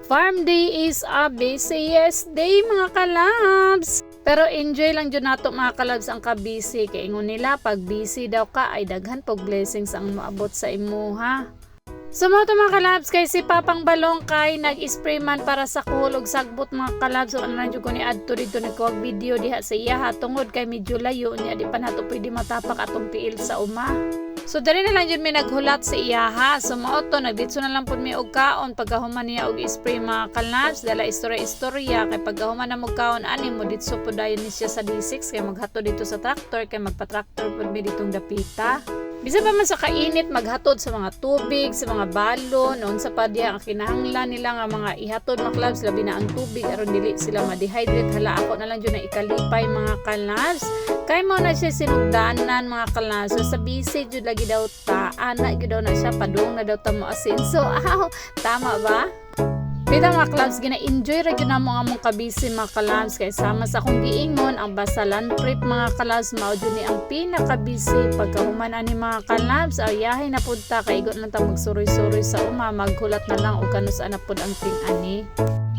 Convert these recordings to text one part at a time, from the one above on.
Farm day is a busiest day mga kalabs. Pero enjoy lang dyan nato mga kalabs ang kabisi. Kaya ingon nila pag busy daw ka ay daghan pag blessings ang maabot sa imuha. So mga kalabs kay si Papang Balong kay nag-spray man para sa kuhol og sagbot mga kalabs. So ano ko ni adto dito ni kuwag video diha sa iya ha tungod kay medyo layo niya di pa nato pwede matapak atong tiil sa uma. So dali na lang jud mi naghulat sa iya ha. So mao to nagditso na lang pud mi og kaon pagkahuman niya og spray mga kalabs dala istorya kay pagkahuman na mo kaon ani mo ditso pud dayon ni siya sa D6 kay maghatod dito sa traktor kay magpa-tractor pud mi ditong dapita. Bisa pa man sa kainit maghatod sa mga tubig, sa mga balon, noon sa padya ang kinahanglan nila nga mga ihatod mga kalabs labi na ang tubig aron dili sila ma-dehydrate. Hala ako na lang jud na ikalipay mga kalabs. Kay mo na siya sinugdanan mga kalabs. So sa busy jud lagi daw ta, ana gyud daw na siya padung na daw ta mo asin. So tama ba? Kita mga kalabs, gina-enjoy ra gyud namo among kabisi mga kalabs kay sama sa akong giingon ang basalan prep mga kalabs mao jud ni ang pinakabisi pagkahuman ani mga kalabs ayahay na pud ta kay igon lang ta magsuroy-suroy sa uma maghulat na lang og kanus ana pud ang ting-ani.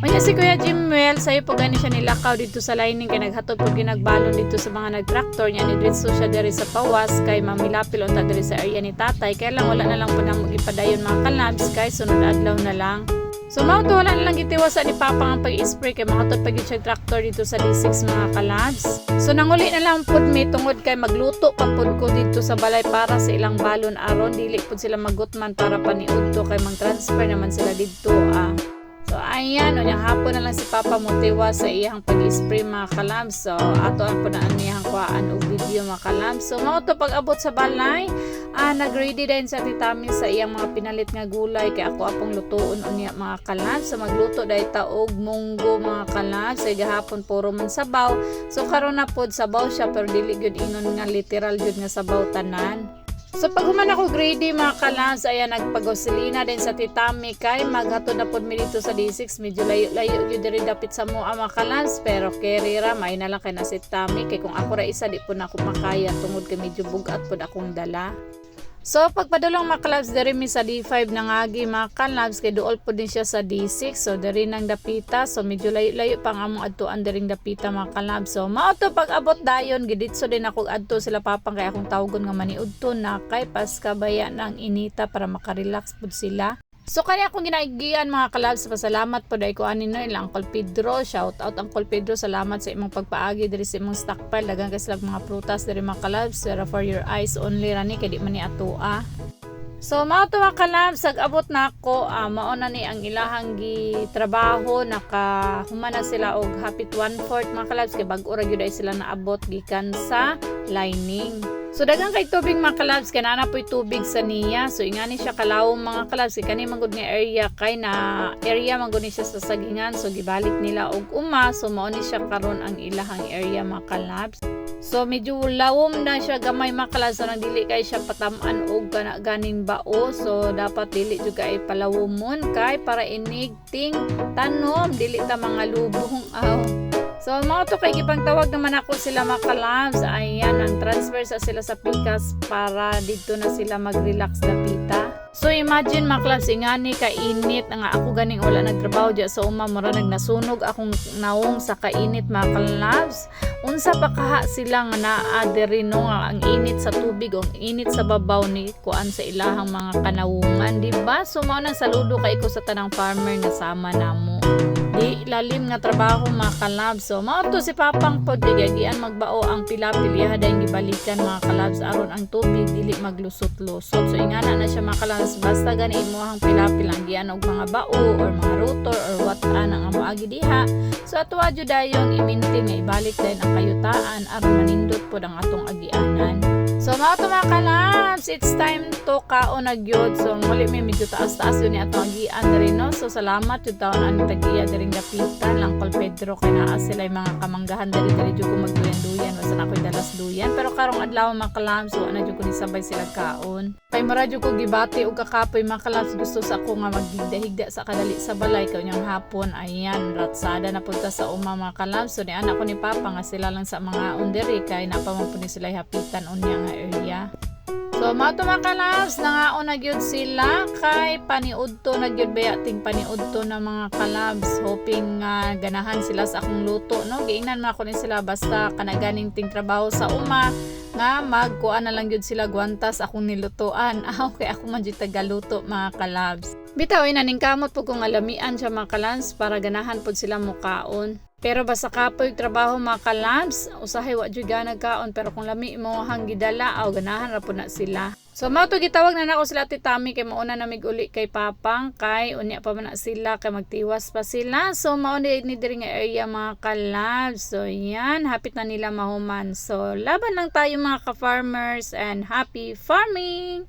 Manya si Kuya Jimwell sayo po gani siya nilakaw dito sa lining kay naghatod pud ginagbalon dito sa mga nagtraktor niya ni diretso siya diri sa pawas kay mamilapil unta diri sa area ni tatay kay lang wala na lang pud nang ipadayon mga kalabs kay sunod adlaw na lang. So mauto wala na lang gitiwasa ni Papa ang pag-spray kay makatod pag siya traktor dito sa D6 mga kalabs. So nanguli na lang pud mi tungod kay magluto pa pud ko dito sa balay para sa ilang balon aron dili pud sila magutman para paniudto kay mag-transfer naman sila dito So ayan, o niyang hapon na lang si Papa motiwa sa iyang pag-spray mga kalabs. So ato ang po na niyang kuhaan og video mga kalabs. So mao to pag abot sa balay, nag-ready din sa titami sa iyang mga pinalit nga gulay kay ako apong lutuon unya mga kalabs. So magluto dahil ta og munggo mga kalabs. So gahapon puro man sabaw. So karon na pod sabaw siya pero dili gyud ingon nga literal gyud nga sabaw tanan. So pag human ako grade mga kalabs, ayan nagpagasolina din sa titami kay maghatod na pod mi dito sa D6 medyo layo gyud diri dapit sa mo mga kalabs pero carry ra may na lang kay na si tami kay kung ako ra isa di po na ako makaya tungod kay medyo bugat pod akong dala. So pagpadulong mga kalabs diri mi sa D5 nangagi mga kalabs kay duol po din siya sa D6 so diri nang dapita so medyo layo pang among adtuan diring dapita mga kalabs. So mao to pag abot dayon giditso din ako adto sila papang kay akong tawgon nga maniudto na kay paskabaya nang inita para makarelax pud sila. So kaya akong ginaigian mga kalabs pasalamat po dahil ko anin no ilang Uncle Pedro shout out Uncle Pedro salamat sa imong pagpaagi diri sa imong stockpile daghang kay silang mga prutas diri mga kalabs pero for your eyes only rani kay di man ni atua. So mao to mga kalabs ag-abot na ako mao na ni ang ilahang gitrabaho nakahuman na sila og hapit 1/4 mga kalabs kay bag-o ra gyud ay sila naabot gikan sa lining. So daghang kay tubig mga kalabs kay naa po'y tubig sa niya. So ingani siya kalawom mga kalabs kay kani man gud nga area kay na area man gud ni siya sa sagingan. So gibalik nila og uma so mao ni siya karon ang ilahang area mga kalabs. So medyo lawom na siya gamay mga kalabs so nang dili kay siya patam-an og ganing bao. So dapat dili jud kay palawomon kay para inigting tanom dili ta mga lubong So mao to kay gipangtawag naman ako sila mga kalabs. Ayan ang transfer sa sila sa pikas para dito na sila mag-relax dapita. So imagine mga kalabs ingani kainit nga ako ganing wala nagtrabaho diya sa uma mura nagnasunog akong naong sa kainit mga kalabs. Unsa pa kaha sila nga naa diri no nga ang init sa tubig o ang init sa babaw ni kuan sa ilahang mga kanawungan di ba? So mao nang saludo kay ko sa tanang farmer nga sama namo. Di lalim nga trabaho mga kalabs. So mao to si Papang pod gigian magbao ang pila-pilya dayon gibalikan mga kalabs aron ang tubig dili maglusot-lusot. So ingana na siya mga kalabs basta gani imuhang pila-pila gian og mga bao or mga rotor or what ang amo agi diha. So atuwa jud dayon i-maintain nga ibalik dayon ang kayutaan aron manindot pod ang atong agianan. So mao to mga kalabs, it's time to kaon na gyud. So muli may medyo taas-taas yun ni atong agian diri no. So salamat jud taon ani tagiya diring dapitan lang Uncle Pedro kay naa sila mga kamanggahan diri jud ko magduyan-duyan wasa na koy dalas duyan pero karong adlaw mga kalabs so ana jud ko ni sabay sila kaon. Kay mura jud ko gibati og kakapoy mga kalabs gusto sa ako nga magdigda-higda sa kadali sa balay kay unyang hapon ayan ratsada na punta sa uma mga kalabs. So ni anak ko ni Papa nga sila lang sa mga underi kay napaman po ni sila hapitan unya nga area. So mao to mga kalabs, nangaon na gyud sila kay paniudto na gyud bayating paniudto na mga kalabs, hoping ganahan sila sa akong luto no. Giingnan man ako ni sila basta kanaganing ting trabaho sa uma nga magkuan na lang gyud sila gwantas akong nilutoan. Okay, ako man gyud tagaluto mga kalabs. Bitaw naning kamot po kung alamian siya mga kalabs para ganahan pod sila mukaon. Pero basta kapoy trabaho mga kalabs, usahay wa jud nagkaon pero kung lami mo hang gidala aw ganahan ra po na sila. So mao to gitawag na nako sila titami kay mauna na mig-uli kay papang kay unya pa man na sila kay magtiwas pa sila. So mao ni diri nga area mga kalabs. So yan, hapit na nila mahuman. So laban lang tayo mga ka-farmers and happy farming.